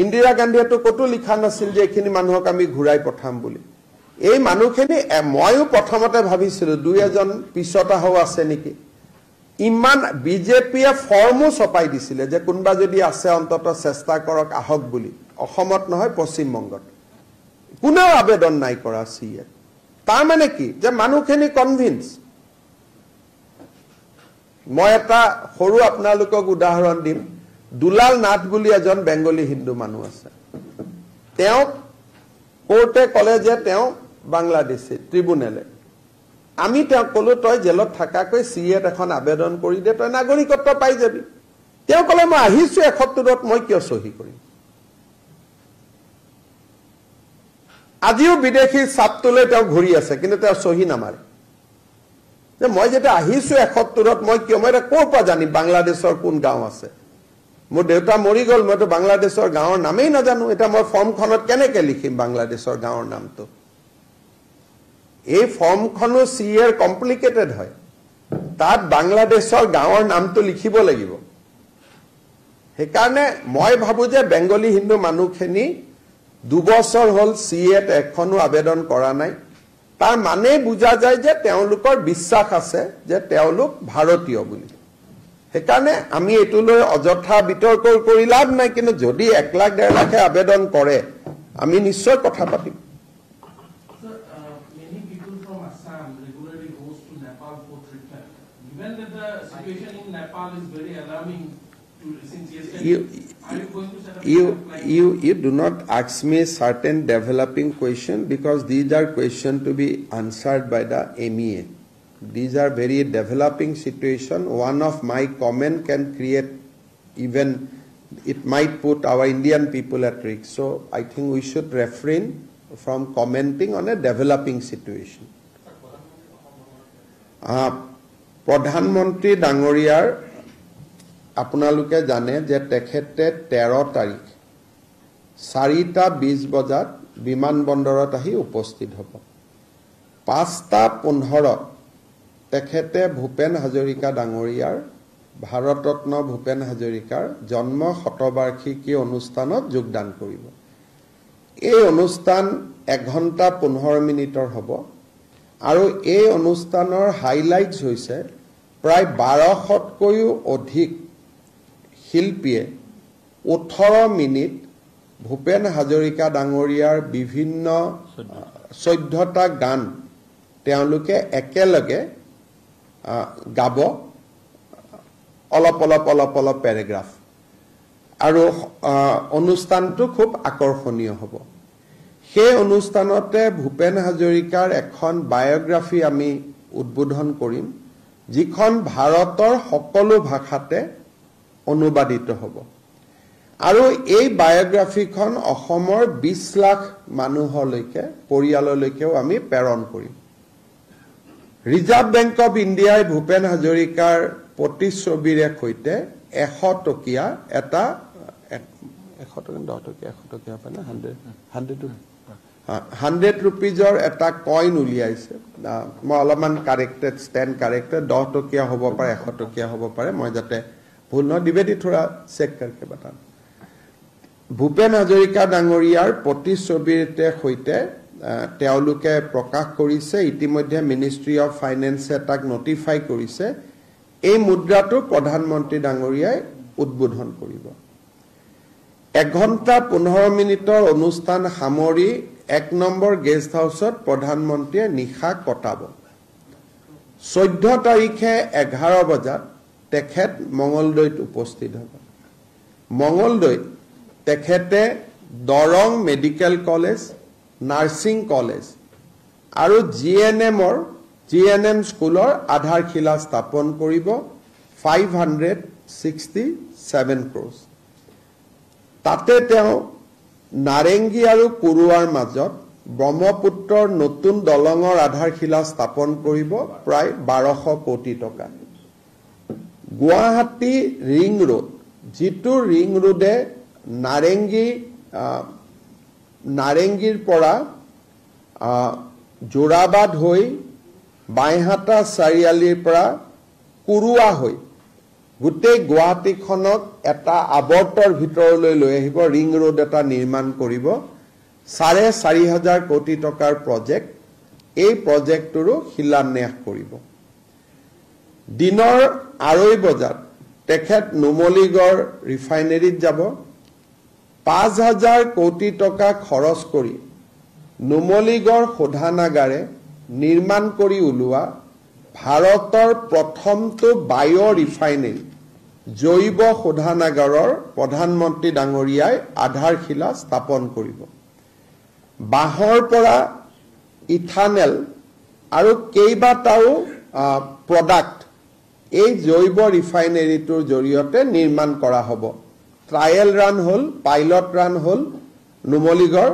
ইন্দিৰা গান্ধীয়েতো কতো লিখা নাছিল যে এখিনি মানুহক আমি ঘূৰাই পঠাম বুলি এই মানুহখিনি মইও প্ৰথমতে ভাবিছিলো দুই এজন পিছতা হও আছে নেকি ইমান বিজেপিয়ে ফৰ্মো ছপাই দিছিলে যে কোনবা যদি আছে অন্তত চেষ্টা কৰক আহক বুলি অসমত নহয় পশ্চিম বংগত কোনো আবেদন নাই কৰা সিএ তাৰ মানে কি যে মানুহখিনি কনভিন্স মই এটা সৰু আপোনালোকক উদাহৰণ দিম দুলাল নাথ বুলি এজন বেংগলী হিন্দু মানুহ আছে তেওঁ কোৰ্টে কলে যে তেওঁ বাংলাদেশী ট্ৰিব্যুনেলে আমি তেওঁ কলো তই জেলত থাকাকৈ সিএত এখন আবেদন কৰি দে তই নাগৰিকত্ব পাই যাবি তেওঁ কলে মই আহিছো 71ত মই কিয় সহি কৰিম আজিও বিদেশী সাপটোলে তেওঁ ঘূৰি আছে কিন্তু তেওঁ সহি নামাৰে যে মই যেটা আহিছো 71ত মই কিয় মই ক'ৰ পৰা জানিম বাংলাদেশৰ কোন গাঁও আছে মোৰ দেউতা মৰি গল মইতো বাংলাদেশৰ গাঁৱৰ নামেই নাজানো এটা মই ফৰ্মখনত কেনেকৈ লিখিম বাংলাদেশৰ গাঁৱৰ নামটো এই ফৰ্মখনো সিএৰ কমপ্লিকেটেড হয় তাত বাংলাদেশৰ গাঁৱৰ নামটো লিখিব লাগিব হেকাৰণে মই ভাবো যে বেংগলী হিন্দু মানুহখিনি 2 বছৰ হল সিএত এখনো আবেদন কৰা নাই তাৰ মানে বুজা যায় যে তেওঁলোকৰ বিশ্বাস আছে যে তেওঁলোক ভাৰতীয় বুলি হেকাৰণে আমি এটুলৈ অযথা বিতৰ্ক কৰি লাভ নাই কিন্তু যদি 1 লাখ 1.5 লাখে আবেদন কৰে আমি নিশ্চয় কথা পাতিম Given that the situation in Nepal is very alarming, Since You, yesterday, are you going to set up a camp like you do not ask me certain developing question because these are questions to be answered by the MEA. These are very developing situation. One of my comment can create even it might put our Indian people at risk. So I think we should refrain from commenting on a developing situation. Pradhan Mantri Dangoriyar আপোনালোকে জানে যে তেখেতে 13 তাৰিখ 4:20 বজাত বিমানবন্দৰত আহি উপস্থিত হ'ব 5:15 তেখেতে ভূপেন হাজৰিকা ডাঙৰীয়াৰ ভাৰতৰত্ন ভূপেন হাজৰিকাৰ জন্ম শতবাৰ্ষিকী অনুষ্ঠানত যোগদান কৰিব এই অনুষ্ঠান 1 ঘণ্টা 15 মিনিটৰ হ'ব আৰু এই অনুষ্ঠানৰ হাইলাইটস হৈছে প্ৰায় 1200তকৈও অধিক শিল্পীয়ে 18 মিনিট ভূপেন হাজৰিকা ডাঙৰীয়াৰ বিভিন্ন 14টা গান তেওঁলোকে একেলগে গাব অলপ প্যাৰাগ্ৰাফ আৰু অনুষ্ঠানটো খুব আকৰ্ষণীয় হ'ব সেই অনুষ্ঠানতে ভূপেন হাজৰিকাৰ এখন বায়োগ্ৰাফি আমি উদ্বোধন কৰিম যিখন ভাৰতৰ সকলো ভাষাতে অনুবাদিত হ'ব আৰু এই বায়োগ্ৰাফিখন অসমৰ 20 লাখ মানুহলৈকে পৰিয়াললৈকেও আমি প্ৰেৰণ কৰিম ৰিজাৰ্ভ বেংক অফ ইণ্ডিয়াই ভূপেন হাজৰিকাৰ প্ৰতিচ্ছবিৰে সৈতে 100 টকীয়া এটা 100 টকীয়া পালে 100 rupeesৰ এটা কইন উলিয়াইছে মই অলপমান কাৰেক্টেড ষ্টেণ্ড কাৰেক্টেড 10 টকীয়া হ'ব পাৰে 100 টকীয়া হ'ব পাৰে মই যাতে ভুল ন দিবেদি থোৰা চেক करके बता ভূপেন হাজৰিকা ডাঙৰীয়াৰ প্ৰতিচ্ছবিতে সৈতে তেওঁলোকে প্ৰকাশ কৰিছে ইতিমধ্যে মিনিষ্ট্ৰি অফ ফাইনেন্সে তাক নটিফাই কৰিছে এই মুদ্ৰাটো প্ৰধানমন্ত্ৰী ডাঙৰীয়াই উদ্বোধন কৰিব 1 ঘণ্টা 15 মিনিটৰ অনুষ্ঠান সামৰি 1 নম্বৰ গেষ্ট হাউছত প্ৰধানমন্ত্ৰীয়ে নিশা কটাব 14 তাৰিখে 11 বজাত তেখেত মঙ্গলদৈত উপস্থিত হ'ব মঙ্গলদৈত তেখেতে Darrang medical college nursing college আৰু জিএনএম স্কুলৰ আধাৰশিলা স্থাপন কৰিব 567 crores তাতে তেওঁ নাৰেংগী আৰু কুৰুৱাৰ মাজত ব্ৰহ্মপুত্ৰৰ নতুন দলঙৰ আধাৰশিলা স্থাপন কৰিব প্ৰায় 1200 কোটি টকা গুৱাহাটী ৰিং ৰোড जितु रिंग रोडे नारेंगीर পৰা जोराबाद হৈ বাইহাটা চাৰিআলিৰ পৰা কুৰুৱা হৈ গোটেই গুৱাহাটীখনক এটা আৱৰ্তৰ ভিতৰলৈ লৈ আহিব ৰিং ৰোড এটা নিৰ্মাণ কৰিব 4,500 কোটি টকাৰ প্ৰজেক্ট এই প্ৰজেক্টৰো শিলান্যাস কৰিব দিনৰ 2:30 বজাত তেখেত নুমলীগড় ৰিফাইনাৰীত যাব 5,000 কোটি টকা খৰচ কৰি নুমলীগড় শোধানাগাৰে নিৰ্মাণ কৰি উলোৱা ভাৰতৰ প্ৰথমটো বায়ো ৰিফাইনাৰী জৈৱ শোধানাগাৰৰ প্ৰধানমন্ত্ৰী ডাঙৰীয়াই আধাৰশিলা স্থাপন কৰিব বাহৰ পৰা ইথানেল আৰু কেইবাটাও প্ৰডাক্ট এই জৈৱ ৰিফাইনাৰীটোৰ জৰিয়তে নিৰ্মাণ কৰা হ'ব ট্ৰায়েল ৰান হল পাইলট ৰান হল নুমলীগড়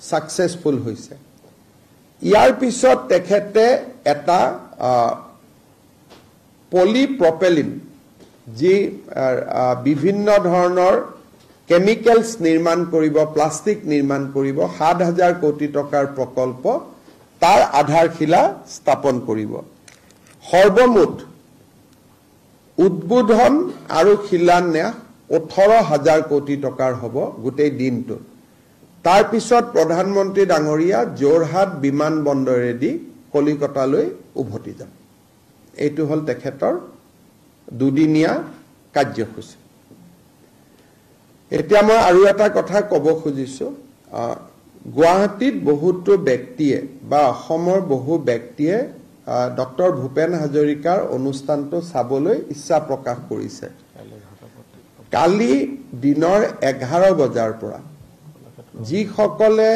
সাকসেসফুল হৈছে ইয়াৰ পিছত তেখেতে এটা পলিপ্ৰপেলিন যি বিভিন্ন ধৰণৰ কেমিকেলস নিৰ্মাণ কৰিব প্লাষ্টিক নিৰ্মাণ কৰিব 7,000 কোটি টকাৰ প্ৰকল্প তাৰ আধাৰশিলা স্থাপন কৰিব সৰ্বমুঠ উদ্বোধন আৰু শিলান্যাস 18,000 কোটি টকাৰ হ'ব গোটেই দিনটো তাৰ পিছত প্ৰধানমন্ত্ৰী ডাঙৰীয়া জোৰহাট বিমানবন্দৰেদি কলিকতালৈ উভতি যাব এইটো হল তেখেতৰ দুদিনীয়া কাৰ্যসূচী এতিয়া মই আৰু এটা কথা ক'ব খুজিছো গুৱাহাটীত বহুতো ব্যক্তিয়ে বা অসমৰ বহু ব্যক্তিয়ে ডক্টৰ ভূপেন হাজৰিকাৰ অনুষ্ঠানটো চাবলৈ ইচ্ছা প্ৰকাশ কৰিছে কালি দিনৰ 11 বজাৰ পৰা যিসকলে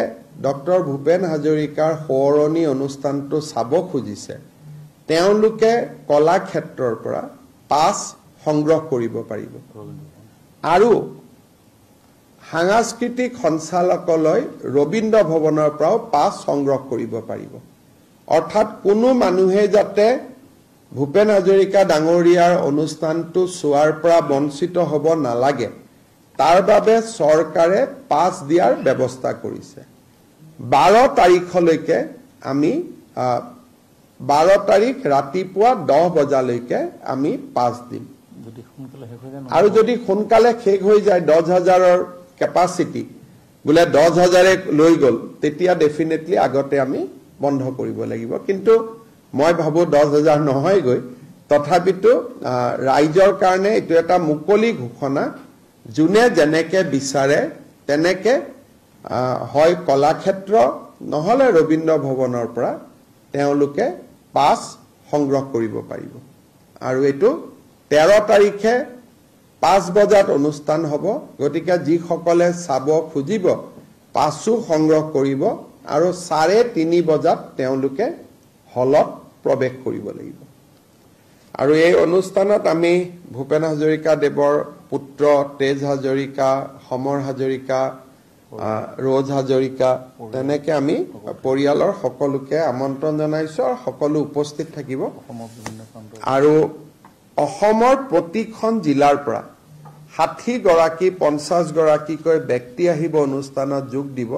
ডক্টৰ ভূপেন হাজৰিকাৰ সোঁৱৰণী অনুষ্ঠানটো চাব খুজিছে তেওঁলোকে কলাক্ষেত্ৰৰ পৰা পাছ সংগ্ৰহ কৰিব পাৰিব আৰু সাংস্কৃতিক সঞ্চালকালয় ৰবীন্দ্ৰ ভৱনৰ পৰাও পাছ সংগ্ৰহ কৰিব পাৰিব অৰ্থাৎ কোনো মানুহে যাতে ভূপেন হাজৰিকা ডাঙৰীয়াৰ অনুষ্ঠানটো চোৱাৰ পৰা বঞ্চিত হ'ব নালাগে তাৰ বাবে চৰকাৰে পাছ দিয়াৰ ব্যৱস্থা কৰিছে 12 তাৰিখলৈকে আমি 12 তাৰিখ ৰাতিপুৱা 10 বজালৈকে আমি পাছ দিম আৰু যদি সোনকালে শেষ হৈ যায় 10,000ৰ কেপাসিটি বোলে 10,000 লৈ গল তেতিয়া ডেফিনেটলি আগতে আমি বন্ধ কৰিব লাগিব কিন্তু মই ভাবো 10,000 নহয় গৈ তথাপিতো ৰাইজৰ কাৰণে এটো এটা মুকলি ঘোষণা জুনে জেনেকে বিচাৰে তেনেকে হয় কলাক্ষেত্ৰ নহলে ৰবীন্দ্ৰ ভৱনৰ পৰা তেওঁলোকে পাছ সংগ্ৰহ কৰিব পাৰিব আৰু এটো 13 তাৰিখে 5 বজাত অনুষ্ঠান হ'ব গতিকে যি সকলে চাব খুজিব পাছু সংগ্ৰহ কৰিব আৰু 3:30 বজাত তেওঁলোকে হলত প্ৰৱেশ কৰিব লাগিব আৰু এই অনুষ্ঠানত আমি ভূপেন হাজৰিকা দেৱৰ পুত্ৰ তেজ হাজৰিকা সমৰ হাজৰিকা रोज हाजरिका তেনেকে আমি পৰিয়ালৰ সকলোকে আমন্ত্ৰণ জনাইছো আৰু সকলো উপস্থিত থাকিব আৰু অসমৰ প্ৰতিখন জিলাৰ পৰা 60 গৰাকী 50 গৰাকীকৈ ব্যক্তি আহিব অনুষ্ঠানত যোগ দিব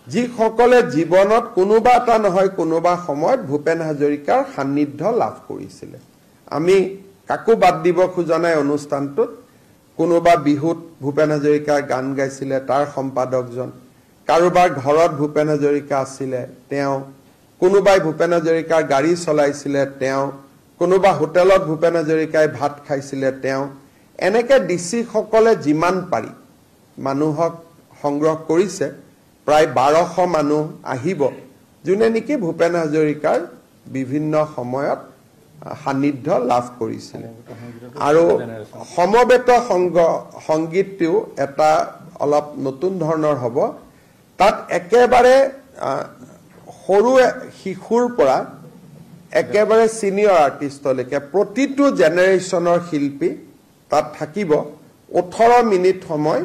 যি সকলে জীৱনত কোনোবা এটা নহয় কোনোবা সময়ত ভূপেন হাজৰিকাৰ সান্নিধ্য লাভ কৰিছিল আমি কাকো বাদ দিব খোজা নাই অনুষ্ঠানটোত কোনোবা বিহুত ভূপেন হাজৰিকাৰ গান গাইছিলে তাৰ সম্পাদকজন কাৰোবাৰ ঘৰত ভূপেন হাজৰিকা আছিল তেওঁ কোনোবাই ভূপেন হাজৰিকাৰ গাড়ী চলাইছিলে তেওঁ কোনোবা হোটেলত ভূপেন হাজৰিকাই ভাত খাইছিলে তেওঁ এনেকে ডিসি সকলে জিমান পাৰি মানুহক সংগ্ৰহ কৰিছে প্ৰায় 1200 মানুহ আহিব যোনে নেকি ভূপেন হাজৰিকাৰ বিভিন্ন সময়ত সান্নিধ্য লাভ কৰিছিল আৰু সমবেত সংগীতটো এটা অলপ নতুন ধৰণৰ হ'ব তাত একেবাৰে সৰু শিশুৰ পৰা একেবাৰে সিনিয়ৰ আৰ্টিষ্টলৈকে প্ৰতিটো জেনাৰেশনৰ শিল্পী তাত থাকিব 18 মিনিট সময়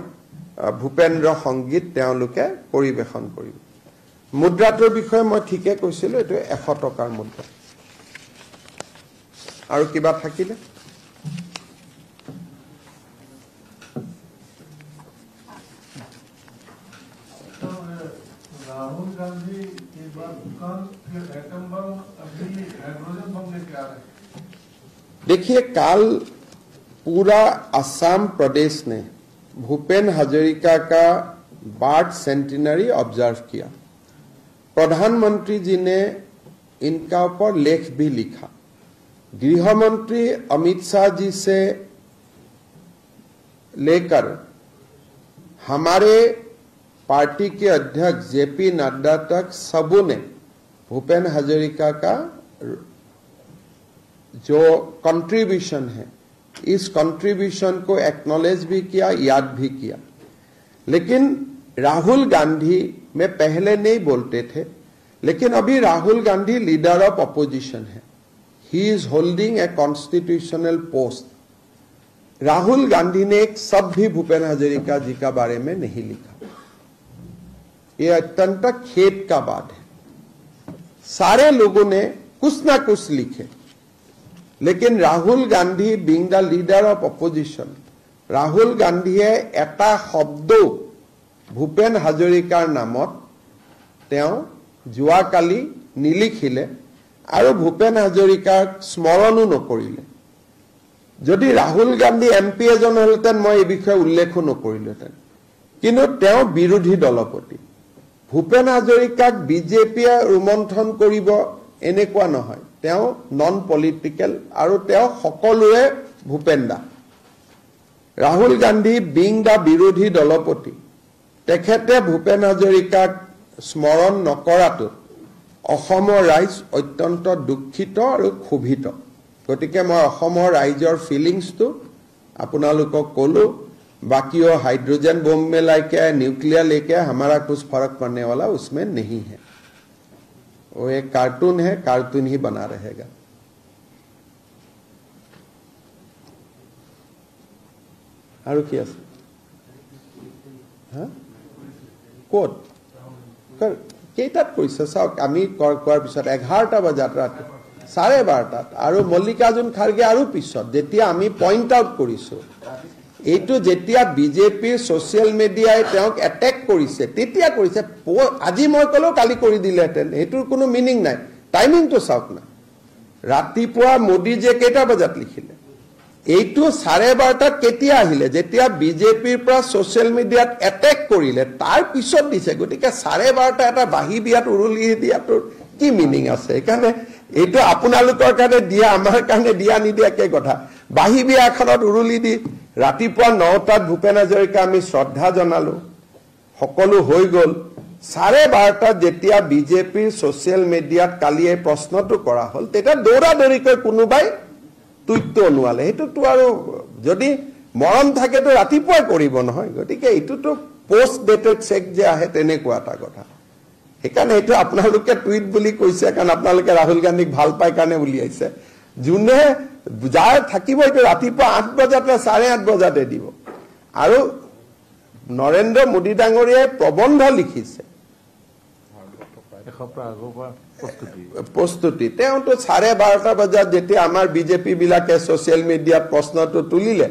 ভূপেন্দ্ৰ সংগীত তেওঁলোকে পৰিবেশন কৰিব মুদ্ৰাটোৰ বিষয়ে মই ঠিকে কৈছিলো এটো 100 টকাৰ মুদ্ৰা আৰু কিবা থাকিলে राहुल गांधी के बाद दुकान फिर एटम बम अभी हाइड्रोजन बम लेके आ रहे हैं देखिए कल पूरा असम प्रदेश ने भूपेन हाजरिका का बर्थ सेंटिनरी ऑब्जर्व किया प्रधानमंत्री जी ने इनका ऊपर लेख भी लिखा गृह मंत्री अमित शाह जी से लेकर हमारे पार्टी के अध्यक्ष जेपी नड्डा तक सबों ने भूपेन हाजरिका का जो कंट्रीब्यूशन है इस कंट्रीब्यूशन को एक्नॉलेज भी किया याद भी किया लेकिन राहुल गांधी में पहले नहीं बोलते थे लेकिन अभी Rahul Gandhi leader of opposition है He is holding a constitutional post. Rahul Gandhi ने एक शब्द भी भूपेन हाजरिका जी का बारे में नहीं लिखा ये अत्यंत खेद का बात है सारे लोगों ने कुछ ना कुछ लिखे लेकिन Rahul Gandhi being the leader of opposition Rahul Gandhi एटा शब्द भूपेन हाजरिकार नामत तेও जुआकाली निलिखिले আৰু ভূপেন হাজৰিকাৰ স্মৰণো নকৰিলে যদি ৰাহুল গান্ধী এমপি এজন হলতেন মই এই বিষয়ে উল্লেখ নকৰিলেতেন কিন্তু তেওঁ বিৰোধী দলপতি ভূপেন হাজৰিকাক বিজেপিয়ে ৰুমন্থন কৰিব এনেকুৱা নহয় তেওঁ নন পলিটিক্যাল আৰু তেওঁ সকলোৰে ভূপেন্দা ৰাহুল গান্ধী বিং দা বিৰোধী দলপতি তেখেতে ভূপেন হাজৰিকাক স্মৰণ নকৰাটো অসমৰ ৰাইজ অত্যন্ত দুখিত আৰু ক্ষোভিত গতিকে মই অসমৰ ৰাইজৰ ফিলিংছটো আপোনালোকক ক'লো बाकी वो हाइड्रोजन बम में लाके न्यूक्लियर लेके हमारा कुछ फर्क पड़ने वाला उसमें नहीं है वो एक कार्टून है कार्टून ही बना रहेगा और क्या हाँ कोट कर केटात কৰিছে চাওক আমি কোৱাৰ পিছত 11টা বজাত ৰাতি 12:30 আৰু মল্লিকাৰ্জুন খাৰগে আৰু পিছত যেতিয়া আমি পইণ্ট আউট কৰিছো এইটো যেতিয়া বিজেপিৰ সোশ্যাল মিডিয়াই তেওঁক এটেক কৰিছে তেতিয়া কৰিছে আজি মই কলো কালি কৰি দিলেহেঁতেন এইটোৰ কোনো মিনিং নাই টাইমিংটো চাওক না ৰাতিপুৱা মোদী যে কেইটা বজাত লিখিলে এইটো 12:30 কেতিয়া আহিলে যেতিয়া বিজেপিৰ পৰা সোশ্যাল মিডিয়াত এটেক কৰিলে তাৰ পিছত দিছে গতিকে 12:30 এটা বাহি বিয়াত উৰুলি দিয়াটোৰ কি মিনিং আছে কাৰণে এইটো আপোনালোকৰ কাৰণে দিয়া আমাৰ কাৰণে দিয়া নিদিয়া কে কথা বাহি বিয়াখনত উৰুলি দি ৰাতিপুৱা 9টাত ভূপেন হাজৰিকা আমি শ্ৰদ্ধা জনালো সকলো হৈ গল 12:30 যেতিয়া বিজেপিৰ সোশ্যাল মিডিয়াত কালি এই প্ৰশ্নটো কৰা হল তেতিয়া দৌৰাদৌৰিকৈ কোনোবাই টুইটটো অনুৱালে এইটোতো আৰু যদি মৰম থাকেতো ৰাতিপুৱাই কৰিব নহয় গতিকে এইটোতো পোষ্ট ডেটেড চেক যে আহে তেনেকুৱা এটা কথা সেইকাৰণে এইটো আপোনালোকে টুইট বুলি কৈছে কাৰণ আপোনালোকে ৰাহুল গান্ধীক ভাল পাই কাৰণে উলিয়াইছে জুনে যাৰ থাকিব এইটো ৰাতিপুৱা 8 বজাতে 8:30 বজাতে দিব আৰু নৰেন্দ্ৰ মোদী ডাঙৰীয়াই প্ৰবন্ধ লিখিছে প্ৰস্তুতি তেওঁতো 12:30 বজাত যেতিয়া আমাৰ বিজেপি বিলাকে সোশ্যাল মিডিয়াত প্ৰশ্নটো তুলিলে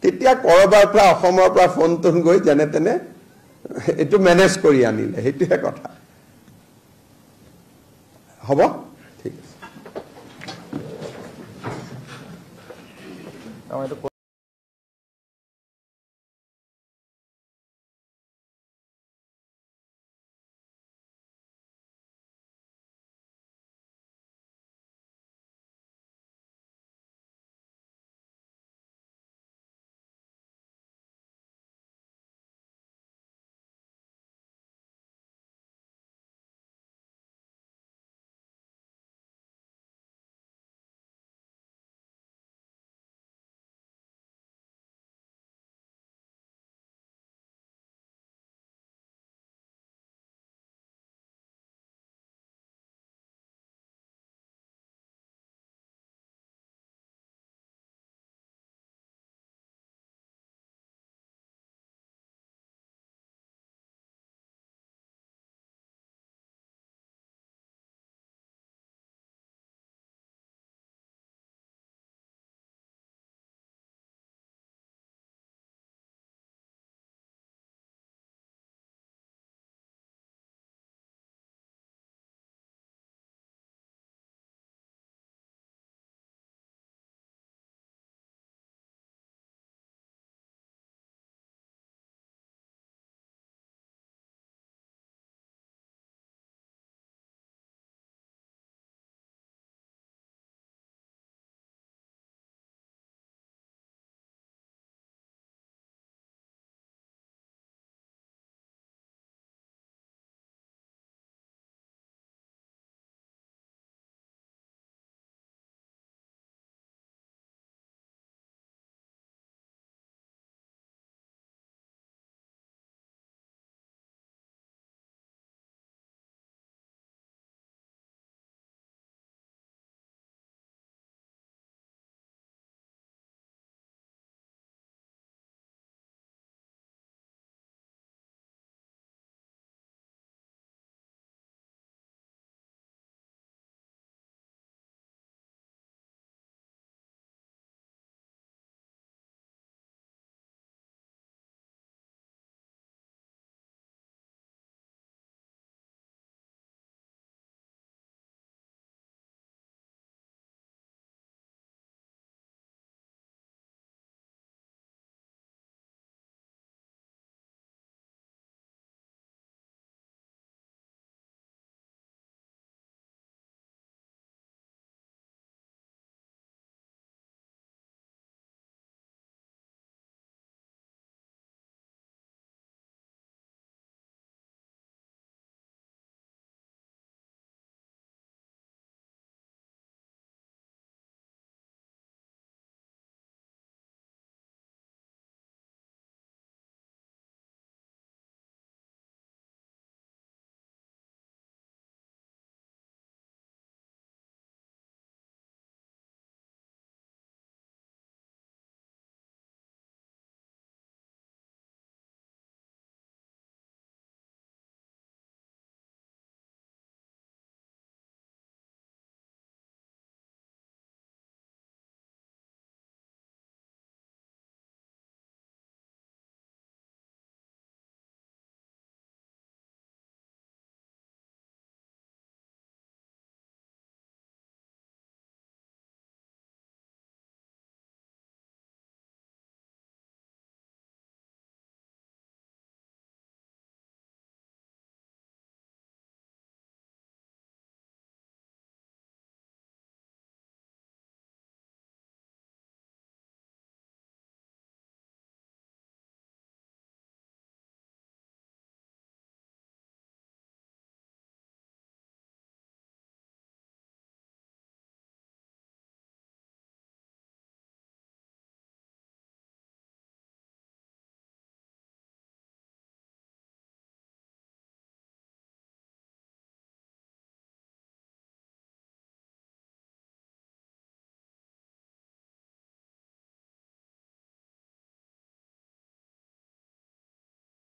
তেতিয়া কৰবাৰ পৰা অসমৰ পৰা ফোনটো গৈ যেনে তেনে এটো মেনেজ কৰি আনিলে হেতুৱে কথা হ'ব ঠিক আছে